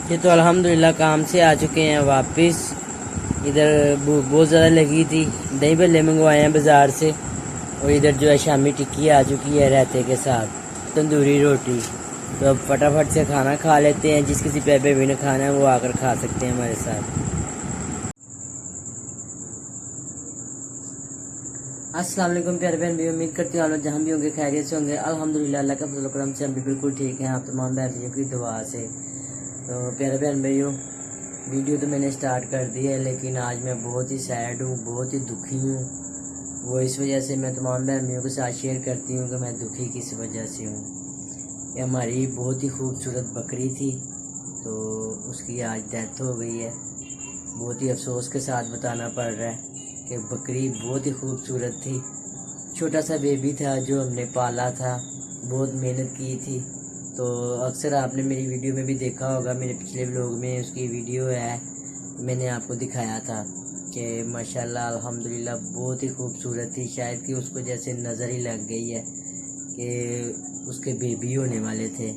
ये तो अल्हम्दुलिल्लाह काम से आ चुके हैं वापस। इधर बहुत ज़्यादा लगी थी, दही भल्ले मंगवाए हैं बाज़ार से, और इधर जो है शामी टिक्की आ चुकी है रायते के साथ, तंदूरी रोटी। तो अब फटाफट से खाना खा लेते हैं। जिस किसी पे भी ने खाना है वो आकर खा सकते हैं हमारे साथ। अस्सलाम वालेकुम प्यारे बहन भी, उम्मीद करती हूँ आप लोग जहाँ भी होंगे खैरियत से होंगे। अल्हम्दुलिल्लाह अल्लाह का फजल करम से हम भी बिल्कुल ठीक हैं, आप तमाम बहन की दुआ से। तो प्यारे बहन भाइयों, वीडियो तो मैंने स्टार्ट कर दी है, लेकिन आज मैं बहुत ही सैड हूँ, बहुत ही दुखी हूँ। वो इस वजह से मैं तमाम बहन भाइयों के साथ शेयर करती हूँ कि मैं दुखी किस वजह से हूँ। ये हमारी बहुत ही खूबसूरत बकरी थी, तो उसकी आज डेथ हो गई है। बहुत ही अफसोस के साथ बताना पड़ रहा है कि बकरी बहुत ही खूबसूरत थी। छोटा सा बेबी था जो हमने पाला था, बहुत मेहनत की थी। तो अक्सर आपने मेरी वीडियो में भी देखा होगा, मेरे पिछले व्लॉग में उसकी वीडियो है, मैंने आपको दिखाया था कि माशाल्लाह अल्हम्दुलिल्लाह बहुत ही खूबसूरत थी। शायद कि उसको जैसे नज़र ही लग गई है कि उसके बेबी होने वाले थे।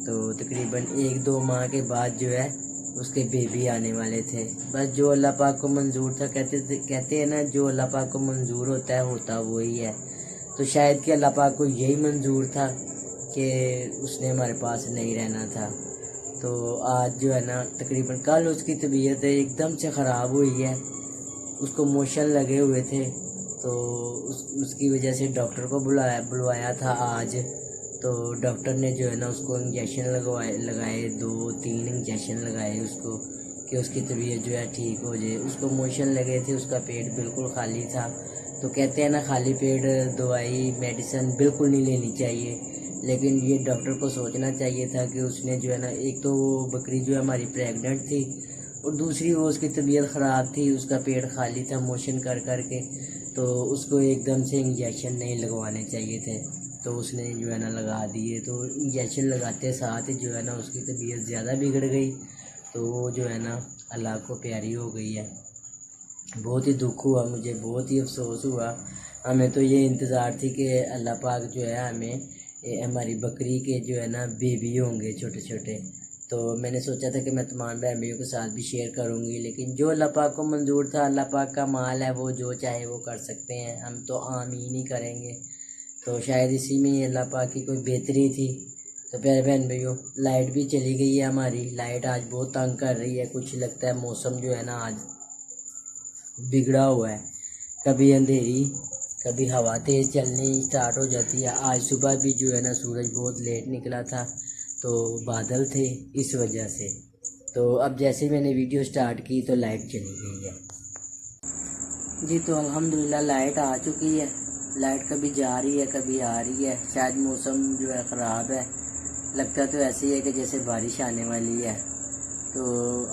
तो तकरीबन 1-2 माह के बाद जो है उसके बेबी आने वाले थे। बस जो अल्लाह पाक को मंजूर था, कहते हैं ना, जो अल्लाह पाक को मंजूर होता है होता वही है। तो शायद कि अल्लाह पाक को यही मंजूर था कि उसने हमारे पास नहीं रहना था। तो आज जो है ना, तकरीबन कल उसकी तबीयत एकदम से ख़राब हुई है, उसको मोशन लगे हुए थे। तो उसकी वजह से डॉक्टर को बुलवाया था आज। तो डॉक्टर ने जो है ना उसको इंजेक्शन लगाए 2-3 इंजेक्शन लगाए उसको, कि उसकी तबीयत जो है ठीक हो जाए। उसको मोशन लगे थे, उसका पेट बिल्कुल खाली था। तो कहते हैं ना, खाली पेट दवाई मेडिसिन बिल्कुल नहीं लेनी चाहिए, लेकिन ये डॉक्टर को सोचना चाहिए था कि उसने जो है ना, एक तो वो बकरी जो है हमारी प्रेग्नेंट थी, और दूसरी वो उसकी तबीयत ख़राब थी, उसका पेट खाली था मोशन कर कर के। तो उसको एकदम से इंजेक्शन नहीं लगवाने चाहिए थे, तो उसने जो है ना लगा दिए। तो इंजेक्शन लगाते साथ ही जो है ना उसकी तबीयत ज़्यादा बिगड़ गई। तो वो जो है ना अल्लाह को प्यारी हो गई है। बहुत ही दुख हुआ मुझे, बहुत ही अफसोस हुआ। हमें तो ये इंतज़ार थी कि अल्लाह पाक जो है हमें हमारी बकरी के जो है ना बेबी होंगे छोटे छोटे। तो मैंने सोचा था कि मैं तमाम बहन भाइयों के साथ भी शेयर करूंगी, लेकिन जो अल्लाह पाक को मंजूर था, अल्लाह पाक का माल है, वो जो चाहे वो कर सकते हैं, हम तो आमीन ही करेंगे। तो शायद इसी में अल्लाह पाक की कोई बेहतरी थी। तो प्यारे बहन भैया, लाइट भी चली गई है हमारी। लाइट आज बहुत तंग कर रही है, कुछ लगता है मौसम जो है ना आज बिगड़ा हुआ है। कभी अंधेरी, कभी हवा तेज़ चलनी स्टार्ट हो जाती है। आज सुबह भी जो है ना सूरज बहुत लेट निकला था, तो बादल थे इस वजह से। तो अब जैसे मैंने वीडियो स्टार्ट की तो लाइट चली गई है जी। तो अल्हम्दुलिल्लाह लाइट आ चुकी है। लाइट कभी जा रही है कभी आ रही है, शायद मौसम जो है ख़राब है। लगता तो ऐसे ही है कि जैसे बारिश आने वाली है। तो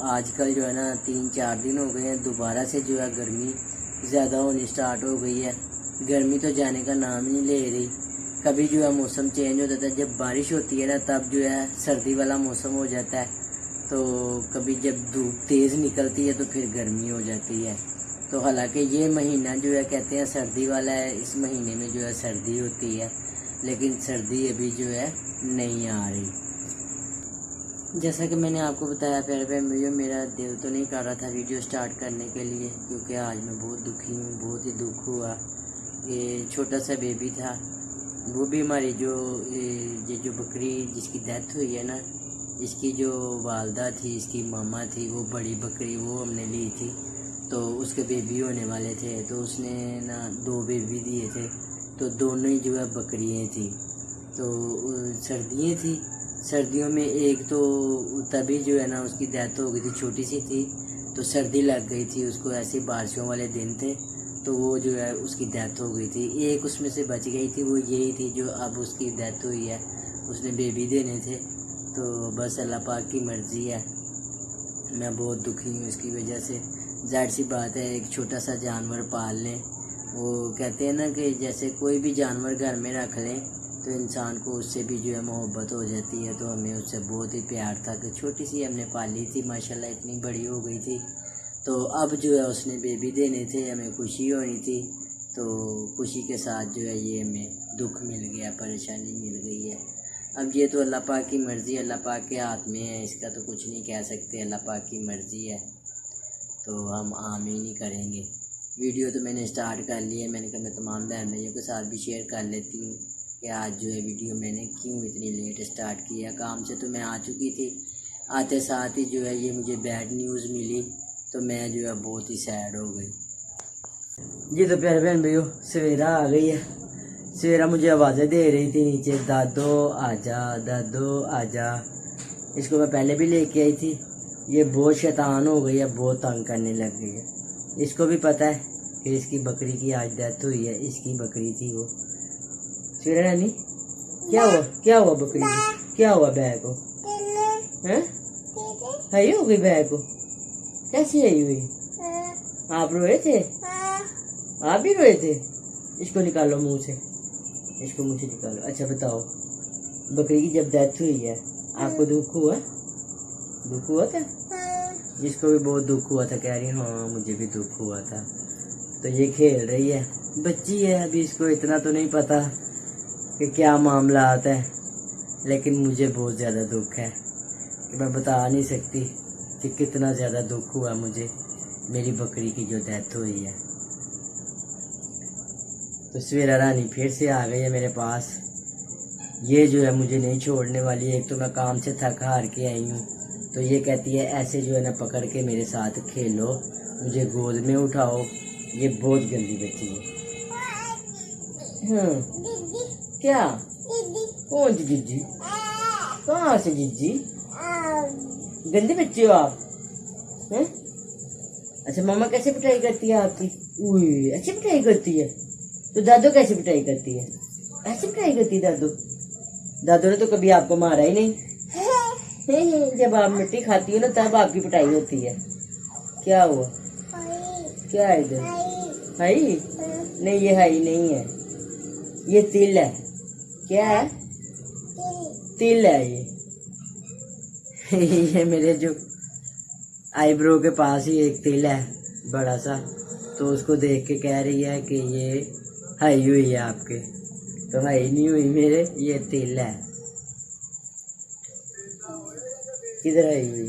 आजकल जो है ना 3-4 दिन हो गए हैं, दोबारा से जो है गर्मी ज़्यादा होनी स्टार्ट हो गई है। गर्मी तो जाने का नाम ही नहीं ले रही। कभी जो है मौसम चेंज हो जाता है, जब बारिश होती है ना तब जो है सर्दी वाला मौसम हो जाता है। तो कभी जब धूप तेज़ निकलती है तो फिर गर्मी हो जाती है। तो हालांकि ये महीना जो है कहते हैं सर्दी वाला है, इस महीने में जो है सर्दी होती है, लेकिन सर्दी अभी जो है नहीं आ रही। जैसा कि मैंने आपको बताया प्यारे प्यारे भैया, मेरा दिल तो नहीं कर रहा था वीडियो स्टार्ट करने के लिए, क्योंकि आज मैं बहुत दुखी हूँ, बहुत ही दुख हुआ। ये छोटा सा बेबी था, वो भी हमारी ये जो बकरी जिसकी डेथ हुई है ना, इसकी जो वालदा थी, इसकी मामा थी, वो बड़ी बकरी वो हमने ली थी। तो उसके बेबी होने वाले थे, तो उसने ना 2 बेबी दिए थे। तो दोनों ही जो है बकरियाँ थी। तो सर्दियाँ थी, सर्दियों में एक तो तभी जो है ना उसकी डेथ हो गई थी, छोटी सी थी, तो सर्दी लग गई थी उसको, ऐसे बारिशों वाले दिन थे, तो वो जो है उसकी डेथ हो गई थी। एक उसमें से बच गई थी, वो यही थी जो अब उसकी डेथ हुई है। उसने बेबी देने थे, तो बस अल्लाह पाक की मर्ज़ी है। मैं बहुत दुखी हूँ इसकी वजह से। जाहिर सी बात है, एक छोटा सा जानवर पाल लें, वो कहते हैं ना कि जैसे कोई भी जानवर घर में रख लें तो इंसान को उससे भी जो है मोहब्बत हो जाती है। तो हमें उससे बहुत ही प्यार था कि छोटी सी हमने पाली थी, माशाल्लाह इतनी बड़ी हो गई थी। तो अब जो है उसने बेबी देने थे, हमें खुशी होनी थी। तो खुशी के साथ जो है ये हमें दुख मिल गया, परेशानी मिल गई है। अब ये तो अल्लाह पाक की मर्ज़ी, अल्लाह पाक के हाथ में है, इसका तो कुछ नहीं कह सकते। अल्लाह पाक की मर्ज़ी है तो हम आमीन ही करेंगे। वीडियो तो मैंने स्टार्ट कर ली है, मैंने कहा मैं तमाम बहन भाइयों के साथ भी शेयर कर लेती हूँ कि आज जो है वीडियो मैंने क्यों इतनी लेट स्टार्ट किया। काम से तो मैं आ चुकी थी, आते साथ ही जो है ये मुझे बैड न्यूज़ मिली तो मैं जो है बहुत ही सैड हो गई। जी तो प्यारे बहन भाइयों, सवेरा आ गई है। सवेरा मुझे आवाज़ें दे रही थी नीचे, दादो आजा, दादो आजा। इसको मैं पहले भी लेके आई थी, ये बहुत शैतान हो गई है, बहुत तंग करने लग गई है। इसको भी पता है कि इसकी बकरी की आज डेथ हुई है, इसकी बकरी थी वो। सवेरा रानी क्या हुआ, क्या हुआ बकरी को, क्या हुआ बैग को, हैं आई हो गई बैग को, कैसे आई हुई? आप रोए थे, आप भी रोए थे? इसको निकालो मुंह से, इसको मुंह से निकालो। अच्छा बताओ, बकरी की जब डेथ हुई है आपको दुख हुआ? दुख हुआ था? जिसको भी बहुत दुख हुआ था कह रही हाँ मुझे भी दुख हुआ था। तो ये खेल रही है, बच्ची है अभी, इसको इतना तो नहीं पता कि क्या मामला आता है, लेकिन मुझे बहुत ज़्यादा दुख है कि मैं बता नहीं सकती कि कितना ज़्यादा दुख हुआ मुझे मेरी बकरी की जो डेथ हुई है। तो सवेरा रानी फिर से आ गई है मेरे पास। ये जो है मुझे नहीं छोड़ने वाली है। एक तो मैं काम से थक हार के आई हूँ, तो ये कहती है ऐसे जो है ना पकड़ के मेरे साथ खेलो, मुझे गोद में उठाओ। ये बहुत गंदी बच्ची है। हाँ क्या, कौन सी जिज्जी, कहाँ से जिज्जी? गंदी बच्ची हो आप हैं? अच्छा मम्मा कैसे पिटाई करती है आपकी? उई अच्छी पिटाई करती है। तो दादू कैसे पिटाई करती है? ऐसे पिटाई करती है दादू? दादू ने तो कभी आपको मारा ही नहीं। जब आप मिट्टी खाती हो ना तब आपकी पिटाई होती है। क्या हुआ, क्या है इधर? हाई नहीं, ये हाई नहीं है, ये तिल है। क्या है? तिल है ये। ये मेरे जो आईब्रो के पास ही एक तिल है बड़ा सा, तो उसको देख के कह रही है कि ये हाई हुई है आपके। तो हाई नहीं हुई मेरे, ये तिल है। किधर आई हुई?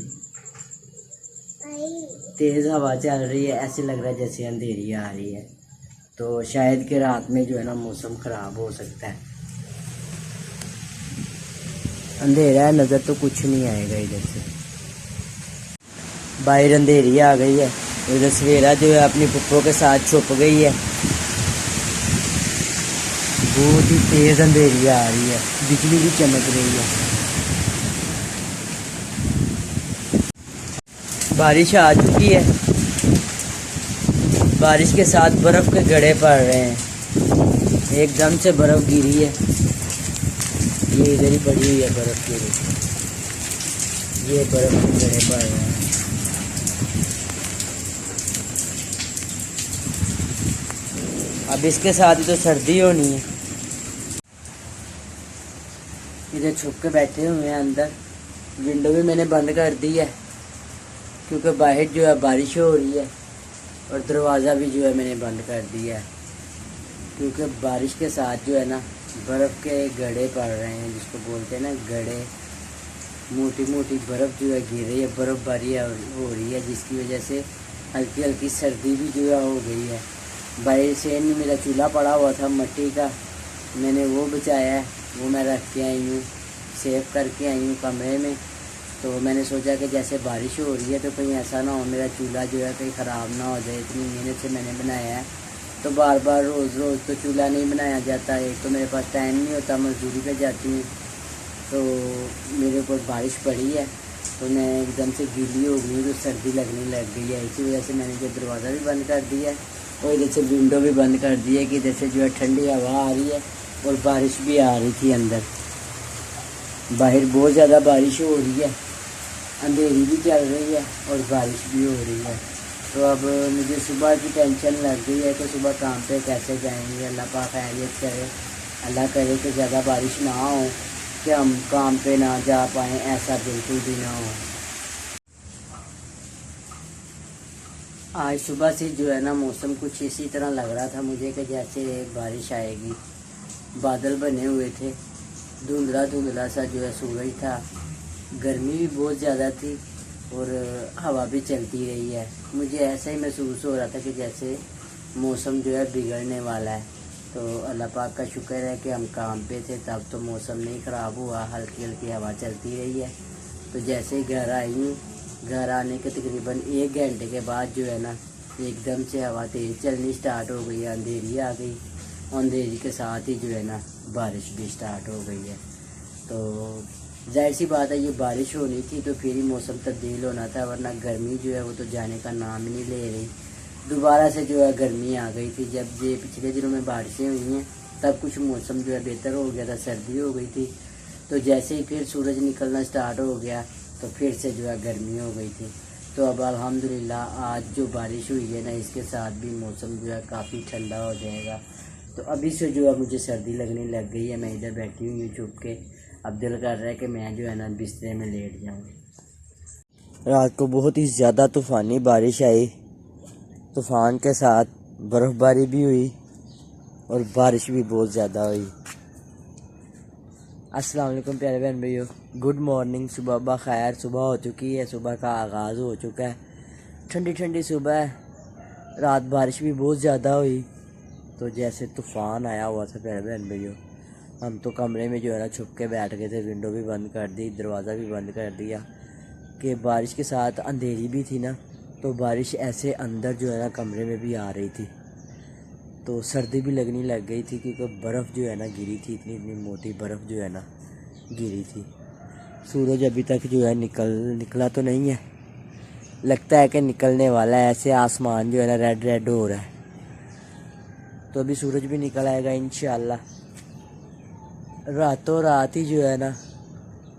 तेज हवा चल रही है, ऐसे लग रहा है जैसे अंधेरी आ रही है, तो शायद कि रात में जो है ना मौसम खराब हो सकता है। अंधेरा है, नजर तो कुछ नहीं आएगा इधर से। बाहर अंधेरी आ गई है, इधर सवेरा जो है अपनी पुप्पो के साथ छुप गई है। बहुत ही तेज अंधेरी आ रही है, बिजली भी चमक रही है। बारिश आ चुकी है, बारिश के साथ बर्फ के गड़े पड़ रहे हैं, एकदम से बर्फ गिरी है। ये इधर ही पड़ी हुई है बर्फ गिरी, ये बर्फ के गड़े पड़ रहे हैं। अब इसके साथ ही तो सर्दी होनी है। इधर छुप के बैठे हुए हैं अंदर, विंडो भी मैंने बंद कर दी है क्योंकि बाहर जो है बारिश हो रही है, और दरवाज़ा भी जो है मैंने बंद कर दिया है क्योंकि बारिश के साथ जो है ना बर्फ़ के गड़े पड़ रहे हैं, जिसको बोलते हैं ना गड़े। मोटी मोटी बर्फ़ जो है गिर रही है, बर्फ़बारी हो रही है, जिसकी वजह से हल्की हल्की सर्दी भी जो है हो गई है। बाहर से मेरा चूल्हा पड़ा हुआ था मिट्टी का, मैंने वो बचाया है, वो मैं रख के आई हूँ, सेव करके आई हूँ कमरे में। तो मैंने सोचा कि जैसे बारिश हो रही है तो कहीं ऐसा ना हो मेरा चूल्हा जो है कहीं ख़राब ना हो जाए। इतनी मेहनत से मैंने बनाया है, तो बार बार रोज़ रोज़ तो चूल्हा नहीं बनाया जाता। एक तो मेरे पास टाइम नहीं होता, मजदूरी पे जाती हूँ, तो मेरे ऊपर बारिश पड़ी है तो मैं एकदम से गीली हो गई, तो सर्दी लगने लग गई है। इसी वजह से मैंने जो दरवाज़ा भी बंद कर दिया है और इधर से विंडो भी बंद कर दी है कि इधर से जो है ठंडी हवा आ रही है और बारिश भी आ रही थी अंदर। बाहर बहुत ज़्यादा बारिश हो रही है, अंधेरी भी चल रही है और बारिश भी हो रही है। तो अब मुझे सुबह की टेंशन लग गई है कि सुबह काम पे कैसे जाएंगे। अल्लाह पाक खैरियत करे, अल्लाह करे कि ज़्यादा बारिश ना हो कि हम काम पे ना जा पाएँ, ऐसा बिल्कुल भी ना हो। आज सुबह से जो है ना मौसम कुछ इसी तरह लग रहा था मुझे कि जैसे बारिश आएगी। बादल बने हुए थे, धुंधला धुंधला सा जो है सूरज था, गर्मी भी बहुत ज़्यादा थी और हवा भी चलती रही है। मुझे ऐसा ही महसूस हो रहा था कि जैसे मौसम जो है बिगड़ने वाला है। तो अल्लाह पाक का शुक्र है कि हम काम पे थे तब तो मौसम नहीं ख़राब हुआ, हल्की हल्की हवा चलती रही है। तो जैसे ही घर आई हूँ, घर आने के तकरीबन 1 घंटे के बाद जो है ना एकदम से हवा तेज़ चलनी स्टार्ट हो गई, अंधेरी आ गई। अंधेरी के साथ ही जो है ना बारिश भी स्टार्ट हो गई है। तो जाहिर सी बात है, ये बारिश होनी थी तो फिर ही मौसम तब्दील होना था, वरना गर्मी जो है वो तो जाने का नाम ही नहीं ले रही। दोबारा से जो है गर्मी आ गई थी। जब ये पिछले दिनों में बारिशें हुई हैं तब कुछ मौसम जो है बेहतर हो गया था, सर्दी हो गई थी। तो जैसे ही फिर सूरज निकलना स्टार्ट हो गया तो फिर से जो है गर्मी हो गई थी। तो अब अल्हम्दुलिल्लाह आज जो बारिश हुई है ना, इसके साथ भी मौसम जो है काफ़ी ठंडा हो जाएगा। तो अभी से जो है मुझे सर्दी लगने लग गई है। मैं इधर बैठी हुई हूँ चुप के, अब दिल कर रहा है कि मैं जो है ना बिस्तर में लेट जाऊँ। रात को बहुत ही ज़्यादा तूफ़ानी बारिश आई, तूफ़ान के साथ बर्फ़बारी भी हुई और बारिश भी बहुत ज़्यादा हुई। अस्सलाम वालेकुम प्यारे बहन भाइयों, गुड मॉर्निंग। सुबह बखैर, सुबह हो चुकी है, सुबह का आगाज़ हो चुका है। ठंडी ठंडी सुबह है। रात बारिश भी बहुत ज़्यादा हुई, तो जैसे तूफ़ान आया हुआ था प्यारे बहन भैया। हम तो कमरे में जो है ना छुप के बैठ गए थे, विंडो भी बंद कर दी, दरवाज़ा भी बंद कर दिया कि बारिश के साथ अंधेरी भी थी ना, तो बारिश ऐसे अंदर जो है ना कमरे में भी आ रही थी। तो सर्दी भी लगने लग गई थी क्योंकि बर्फ़ जो है ना गिरी थी, इतनी इतनी मोटी बर्फ़ जो है ना गिरी थी। सूरज अभी तक जो है निकला तो नहीं है, लगता है कि निकलने वाला है। ऐसे आसमान जो है ना रेड रेड हो रहा है, तो अभी सूरज भी निकल आएगा इंशाअल्लाह। रातों रात ही जो है ना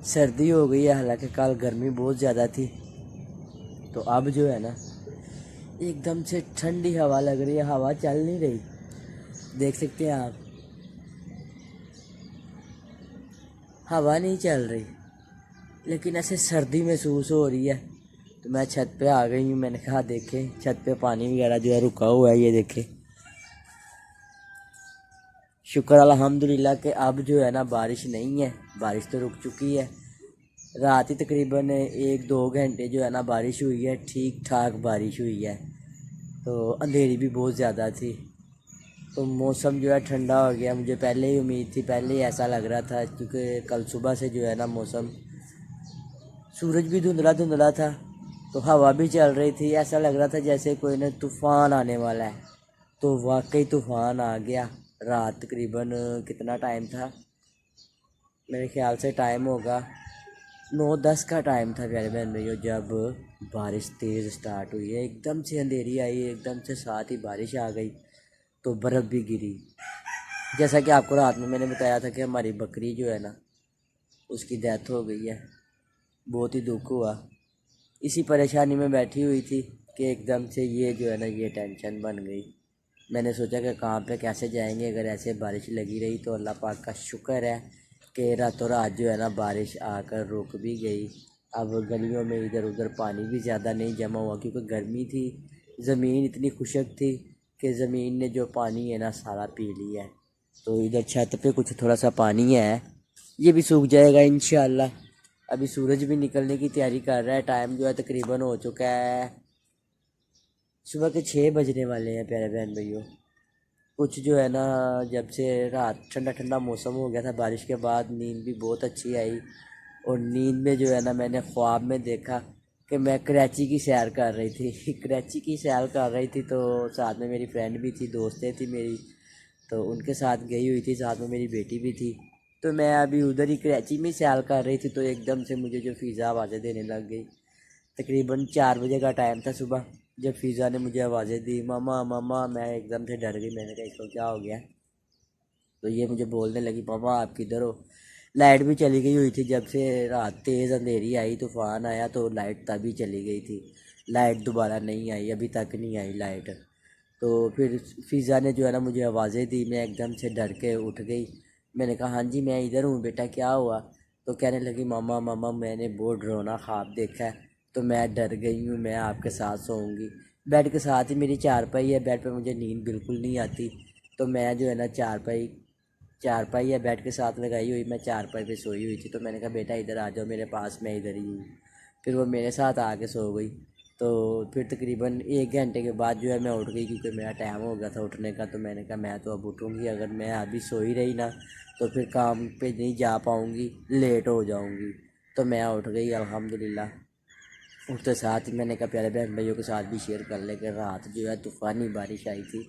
सर्दी हो गई है, हालांकि कल गर्मी बहुत ज़्यादा थी। तो अब जो है ना एकदम से ठंडी हवा लग रही है, हवा चल नहीं रही, देख सकते हैं आप, हवा नहीं चल रही, लेकिन ऐसे सर्दी महसूस हो रही है। तो मैं छत पे आ गई हूँ, मैंने कहा देखें छत पे पानी वगैरह जो है रुका हुआ है, ये देखें। शुक्र अल्हम्दुलिल्लाह कि अब जो है ना बारिश नहीं है, बारिश तो रुक चुकी है। रात ही तकरीबन 1-2 घंटे जो है ना बारिश हुई है, ठीक ठाक बारिश हुई है। तो अंधेरी भी बहुत ज़्यादा थी, तो मौसम जो है ठंडा हो गया। मुझे पहले ही उम्मीद थी, पहले ही ऐसा लग रहा था, क्योंकि कल सुबह से जो है ना मौसम, सूरज भी धुंधला धुंधला था, तो हवा भी चल रही थी। ऐसा लग रहा था जैसे कोई ना तूफ़ान आने वाला है। तो वाकई तूफ़ान आ गया। रात तकरीबन कितना टाइम था, मेरे ख्याल से टाइम होगा 9-10 का टाइम था प्यारे बहन भैया, जब बारिश तेज़ स्टार्ट हुई है। एकदम से अंधेरी आई, एकदम से साथ ही बारिश आ गई, तो बर्फ़ भी गिरी। जैसा कि आपको रात में मैंने बताया था कि हमारी बकरी जो है ना उसकी डेथ हो गई है, बहुत ही दुख हुआ। इसी परेशानी में बैठी हुई थी कि एकदम से ये जो है ना ये टेंशन बन गई। मैंने सोचा कि कहाँ पे कैसे जाएंगे, अगर ऐसे बारिश लगी रही। तो अल्लाह पाक का शुक्र है कि रातों रात जो है ना बारिश आकर रुक भी गई। अब गलियों में इधर उधर पानी भी ज़्यादा नहीं जमा हुआ, क्योंकि गर्मी थी, ज़मीन इतनी खुशक थी कि ज़मीन ने जो पानी है ना सारा पी लिया है। तो इधर छत पे कुछ थोड़ा सा पानी है, ये भी सूख जाएगा इंशाअल्लाह। अभी सूरज भी निकलने की तैयारी कर रहा है, टाइम जो है तकरीबन हो चुका है, सुबह के 6 बजने वाले हैं प्यारे बहन भैया। कुछ जो है ना जब से रात ठंडा ठंडा मौसम हो गया था, बारिश के बाद नींद भी बहुत अच्छी आई। और नींद में जो है ना मैंने ख्वाब में देखा कि मैं कराची की सैर कर रही थी कराची की सैर कर रही थी, तो साथ में मेरी फ्रेंड भी थी, दोस्तें थी मेरी, तो उनके साथ गई हुई थी, साथ में मेरी बेटी भी थी। तो मैं अभी उधर ही कराची में सैर कर रही थी, तो एकदम से मुझे जो फ़िज़ा आवाज़ें देने लग गई। तकरीबन 4 बजे का टाइम था सुबह, जब फ़िज़ा ने मुझे आवाज़ें दी, ममा ममा, मैं एकदम से डर गई। मैंने कहा इसको क्या हो गया। तो ये मुझे बोलने लगी, पापा आप किधर हो। लाइट भी चली गई हुई थी, जब से रात तेज़ अंधेरी आई, तूफ़ान आया, तो लाइट तभी चली गई थी। लाइट दोबारा नहीं आई, अभी तक नहीं आई लाइट। तो फिर फ़िज़ा ने जो है ना मुझे आवाज़ें दी, मैं एकदम से डर के उठ गई। मैंने कहा हाँ जी मैं इधर हूँ बेटा, क्या हुआ। तो कहने लगी मामा मामा मैंने बहुत डरावना ख्वाब देखा है, तो मैं डर गई हूँ, मैं आपके साथ सोऊंगी। बेड के साथ ही मेरी चारपाई है, बेड पे मुझे नींद बिल्कुल नहीं आती, तो मैं जो है ना चारपाई चारपाई या बेड के साथ लगाई हुई, मैं चारपाई पे सोई हुई थी। तो मैंने कहा बेटा इधर आ जाओ मेरे पास, मैं इधर ही हूँ। फिर वो मेरे साथ आके सो गई। तो फिर तकरीबन 1 घंटे के बाद जो है मैं उठ गई, क्योंकि मेरा टाइम हो गया था उठने का। तो मैंने कहा मैं तो अब उठूँगी, अगर मैं अभी सोई रही ना तो फिर काम पे नहीं जा पाऊँगी, लेट हो जाऊँगी। तो मैं उठ गई अल्हम्दुलिल्लाह। उठते साथ ही मैंने कहा प्यारे बहन भाइयों के साथ भी शेयर कर ले कि रात जो है तूफ़ानी बारिश आई थी।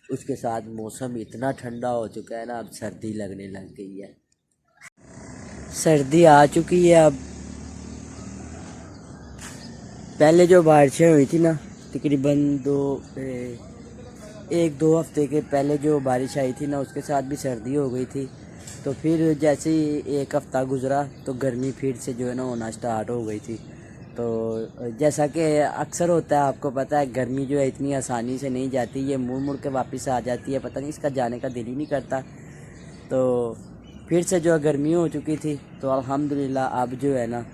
उसके साथ मौसम इतना ठंडा हो चुका है ना, अब सर्दी लगने लग गई है, सर्दी आ चुकी है अब। पहले जो बारिशें हुई थी ना, तकरीबन 1-2 हफ्ते के पहले जो बारिश आई थी ना, उसके साथ भी सर्दी हो गई थी। तो फिर जैसे ही 1 हफ्ता गुजरा तो गर्मी फिर से जो है ना होना स्टार्ट हो गई थी। तो जैसा कि अक्सर होता है, आपको पता है गर्मी जो है इतनी आसानी से नहीं जाती, ये मुड़ मुड़ के वापस आ जाती है, पता नहीं इसका जाने का दिल ही नहीं करता। तो फिर से जो है गर्मी हो चुकी थी। तो अल्हम्दुलिल्लाह अब जो है ना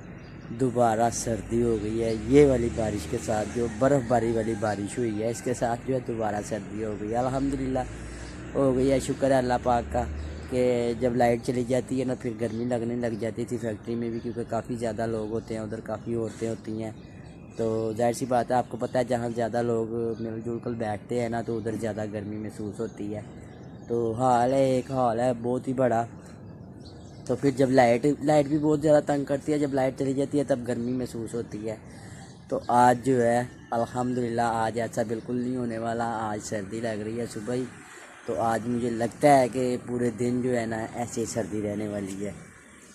दोबारा सर्दी हो गई है। ये वाली बारिश के साथ जो बर्फ़बारी वाली बारिश हुई है, इसके साथ जो है दोबारा सर्दी हो गई है। अल्हम्दुलिल्लाह हो गई है, शुक्र है अल्लाह पाक का कि जब लाइट चली जाती है ना फिर गर्मी लगने लग जाती थी फैक्ट्री में भी, क्योंकि काफ़ी ज़्यादा लोग होते हैं उधर, काफ़ी औरतें होती हैं। तो जाहिर सी बात है, आपको पता है जहाँ ज़्यादा लोग मिलजुल कर बैठते हैं ना तो उधर ज़्यादा गर्मी महसूस होती है। तो एक हाल है बहुत ही बड़ा। तो फिर जब लाइट भी बहुत ज़्यादा तंग करती है, जब लाइट चली जाती है तब गर्मी महसूस होती है। तो आज जो है अल्हम्दुलिल्लाह आज ऐसा बिल्कुल नहीं होने वाला, आज सर्दी लग रही है सुबह ही। तो आज मुझे लगता है कि पूरे दिन जो है ना ऐसे ही सर्दी रहने वाली है।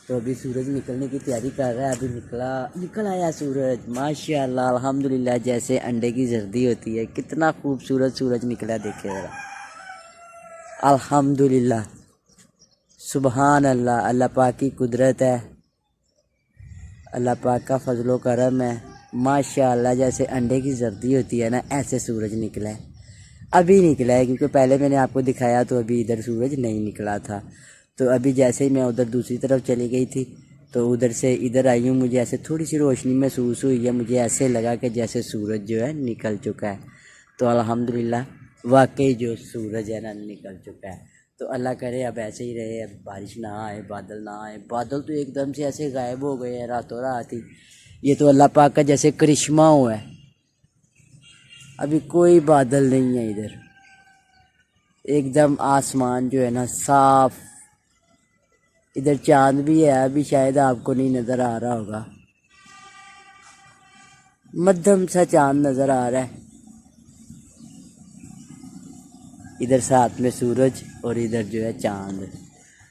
तो अभी सूरज निकलने की तैयारी कर रहा है, अभी निकल आया सूरज, माशाल्लाह अल्हम्दुलिल्लाह। जैसे अंडे की जर्दी होती है, कितना खूबसूरत सूरज निकला, देखे ज़रा, अल्हम्दुलिल्लाह, सुबहान अल्लाह। अल्लाह पाक की कुदरत है, अल्लाह पाक का फजलो करम है, माशाल्लाह। जैसे अंडे की जर्दी होती है ना, ऐसे सूरज निकला है, अभी निकला है, क्योंकि पहले मैंने आपको दिखाया तो अभी इधर सूरज नहीं निकला था। तो अभी जैसे ही मैं उधर दूसरी तरफ चली गई थी तो उधर से इधर आई हूँ, मुझे ऐसे थोड़ी सी रोशनी महसूस हुई है, मुझे ऐसे लगा कि जैसे सूरज जो है निकल चुका है। तो अल्हम्दुलिल्लाह वाकई जो सूरज है ना निकल चुका है। तो अल्लाह करे अब ऐसे ही रहे, अब बारिश ना आए, बादल ना आए। बादल तो एकदम से ऐसे गायब हो गए हैं रातों रात ही। ये तो अल्लाह पाक का जैसे करिश्मा हुआ है, अभी कोई बादल नहीं है इधर, एकदम आसमान जो है ना साफ। इधर चांद भी है, अभी शायद आपको नहीं नज़र आ रहा होगा, मध्यम सा चांद नज़र आ रहा है। इधर साथ में सूरज और इधर जो है चांद।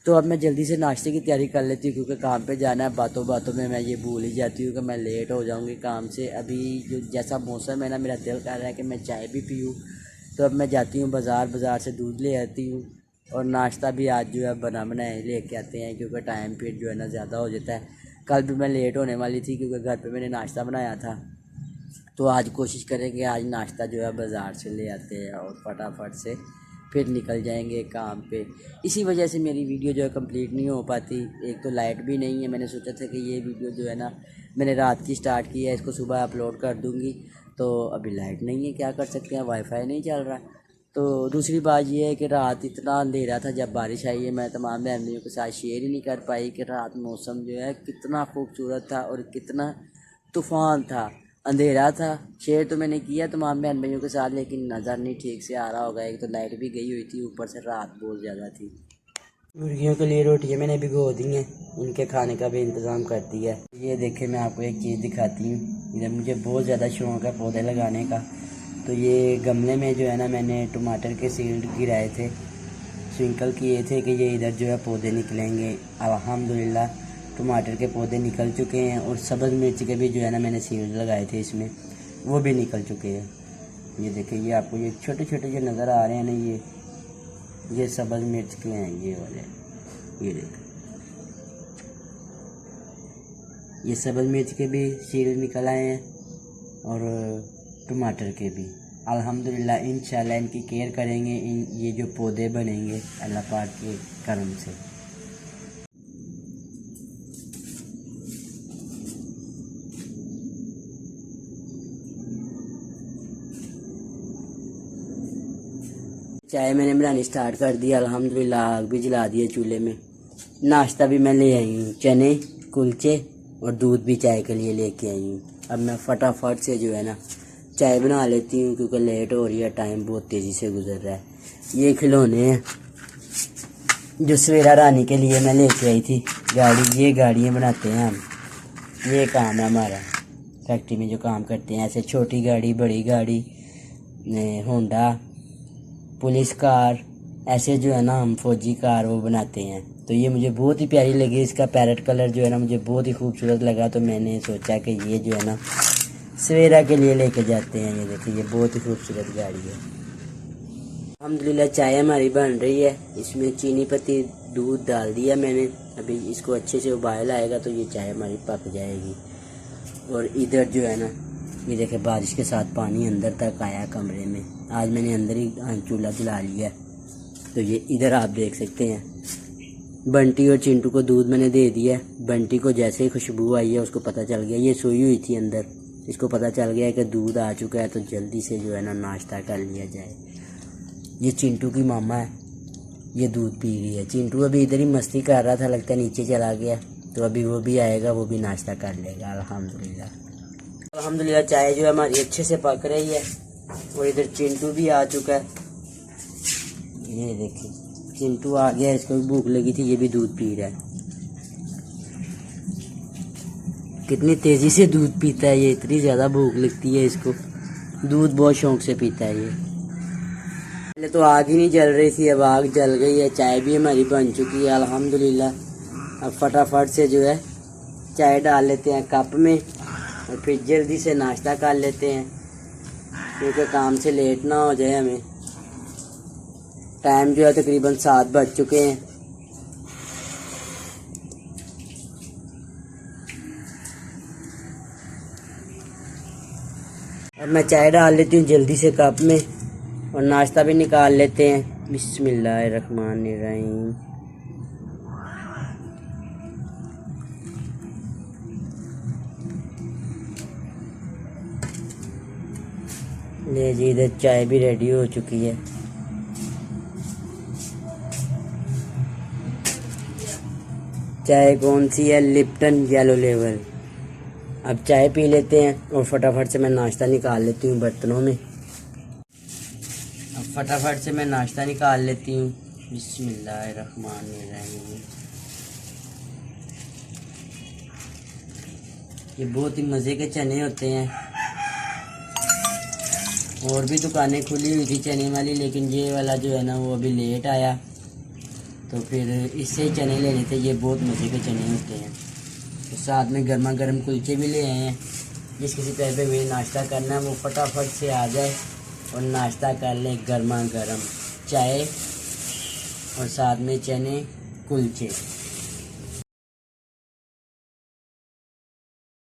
तो अब मैं जल्दी से नाश्ते की तैयारी कर लेती हूँ, क्योंकि काम पे जाना है। बातों बातों में मैं ये भूल ही जाती हूँ कि मैं लेट हो जाऊँगी काम से। अभी जो जैसा मौसम है ना, मेरा दिल कर रहा है कि मैं चाय भी पीऊँ। तो अब मैं जाती हूँ बाज़ार से दूध ले आती हूँ, और नाश्ता भी आज जो है बना बनाए लेके आते हैं, क्योंकि टाइम फिर जो है ना ज़्यादा हो जाता है। कल भी मैं लेट होने वाली थी क्योंकि घर पे मैंने नाश्ता बनाया था। तो आज कोशिश करेंगे आज नाश्ता जो है बाज़ार से ले आते हैं और फटाफट से फिर निकल जाएंगे काम पे। इसी वजह से मेरी वीडियो जो है कंप्लीट नहीं हो पाती। एक तो लाइट भी नहीं है, मैंने सोचा था कि ये वीडियो जो है ना मैंने रात की स्टार्ट की है, इसको सुबह अपलोड कर दूँगी। तो अभी लाइट नहीं है, क्या कर सकते हैं, वाईफाई नहीं चल रहा। तो दूसरी बात ये है कि रात इतना अंधेरा था जब बारिश आई है, मैं तमाम बहनों के साथ शेयर ही नहीं कर पाई कि रात मौसम जो है कितना खूबसूरत था और कितना तूफ़ान था, अंधेरा था। शेयर तो मैंने किया तमाम बहन भाइयों के साथ, लेकिन नज़र नहीं ठीक से आ रहा होगा। एक तो लाइट भी गई हुई थी, ऊपर से रात बहुत ज़्यादा थी। मुर्गियों के लिए रोटियाँ मैंने भिगो दी हैं, उनके खाने का भी इंतज़ाम कर दिया है। ये देखे मैं आपको एक चीज़ दिखाती हूँ, इधर मुझे बहुत ज़्यादा शौक़ है पौधे लगाने का। तो ये गमले में जो है ना मैंने टमाटर के सीड गिराए थे, स्प्रिंकल किए थे कि ये इधर जो है पौधे निकलेंगे। अल्हम्दुलिल्लाह टमाटर के पौधे निकल चुके हैं, और सब्ज़ मिर्च के भी जो है ना मैंने सीड लगाए थे इसमें, वो भी निकल चुके हैं। ये देखिए, ये आपको ये छोटे छोटे जो नज़र आ रहे हैं ना, ये सब्ज़ मिर्च के हैं, ये वाले, ये देखिए, ये सब्ज़ मिर्च के भी सीड निकल आए हैं और टमाटर के भी। अल्हम्दुलिल्लाह इंशाल्लाह इनकी केयर करेंगे, ये जो पौधे बनेंगे अल्लाह पाक के करम से। चाय मैंने बनानी स्टार्ट कर दी अल्हम्दुलिल्लाह, आग भी जला दिया चूल्हे में। नाश्ता भी मैं ले आई हूँ, चने कुलचे और दूध भी चाय के लिए लेके आई हूँ। अब मैं फटाफट से जो है ना चाय बना लेती हूँ, क्योंकि लेट हो रही है, टाइम बहुत तेज़ी से गुजर रहा है। ये खिलौने हैं जो सवेरा रानी के लिए मैं लेके आई थी गाड़ी। ये गाड़ियाँ बनाते हैं हम, ये काम है हमारा फैक्ट्री में जो काम करते हैं। ऐसे छोटी गाड़ी, बड़ी गाड़ी, होंडा, पुलिस कार, ऐसे जो है ना हम फौजी कार वो बनाते हैं। तो ये मुझे बहुत ही प्यारी लगी, इसका पैरेट कलर जो है ना मुझे बहुत ही खूबसूरत लगा। तो मैंने सोचा कि ये जो है ना सवेरा के लिए लेके जाते हैं। ये देखिए, ये बहुत ही खूबसूरत गाड़ी है। अल्हम्दुलिल्लाह चाय हमारी बन रही है। इसमें चीनी पत्ती दूध डाल दिया मैंने। अभी इसको अच्छे से उबाल आएगा तो ये चाय हमारी पक जाएगी। और इधर जो है ना ये देखे, बारिश के साथ पानी अंदर तक आया कमरे में। आज मैंने अंदर ही चूल्हा जला लिया। तो ये इधर आप देख सकते हैं, बंटी और चिंटू को दूध मैंने दे दिया। बंटी को जैसे ही खुशबू आई है उसको पता चल गया, ये सोई हुई थी अंदर, इसको पता चल गया कि दूध आ चुका है, तो जल्दी से जो है ना नाश्ता कर लिया जाए। ये चिंटू की मामा है, ये दूध पी रही है। चिंटू अभी इधर ही मस्ती कर रहा था, लगता है नीचे चला गया। तो अभी वो भी आएगा, वो भी नाश्ता कर लेगा। अल्हम्दुलिल्लाह चाय जो है हमारी अच्छे से पक रही है। और इधर चिंटू भी आ चुका है, ये देखिए चिंटू आ गया, इसको भी भूख लगी थी, ये भी दूध पी रहा है। कितनी तेज़ी से दूध पीता है ये, इतनी ज़्यादा भूख लगती है इसको, दूध बहुत शौक से पीता है ये। पहले तो आग ही नहीं जल रही थी, अब आग जल गई है। चाय भी हमारी बन चुकी है अल्हम्दुलिल्लाह। अब फटाफट से जो है चाय डाल लेते हैं कप में और फिर जल्दी से नाश्ता कर लेते हैं, क्योंकि काम से लेट ना हो जाए हमें। टाइम जो है तकरीबन 7 बज चुके हैं। अब मैं चाय डाल लेती हूँ जल्दी से कप में और नाश्ता भी निकाल लेते हैं। बिस्मिल्लाहिर्रहमानिर्रहीम। ले जी, इधर चाय भी रेडी हो चुकी है। चाय कौन सी है? Lipton yellow level. अब चाय पी लेते हैं और फटाफट से मैं नाश्ता निकाल लेती हूँ बर्तनों में। अब फटाफट से मैं नाश्ता निकाल लेती हूँ। बिस्मिल्लाहिर्रहमानिर्रहीम। ये बहुत ही मज़े के चने होते हैं। और भी दुकानें खुली हुई थी चने वाली, लेकिन ये वाला जो है ना वो अभी लेट आया, तो फिर इससे ही चने लेने थे। ये बहुत मज़े के चने होते हैं। तो साथ में गर्मा गर्म कुलचे भी ले आए हैं। जिस किसी टाइप पे भी नाश्ता करना है वो फटाफट से आ जाए और नाश्ता कर ले गर्मा गर्म, चाय और साथ में चने कुलचे।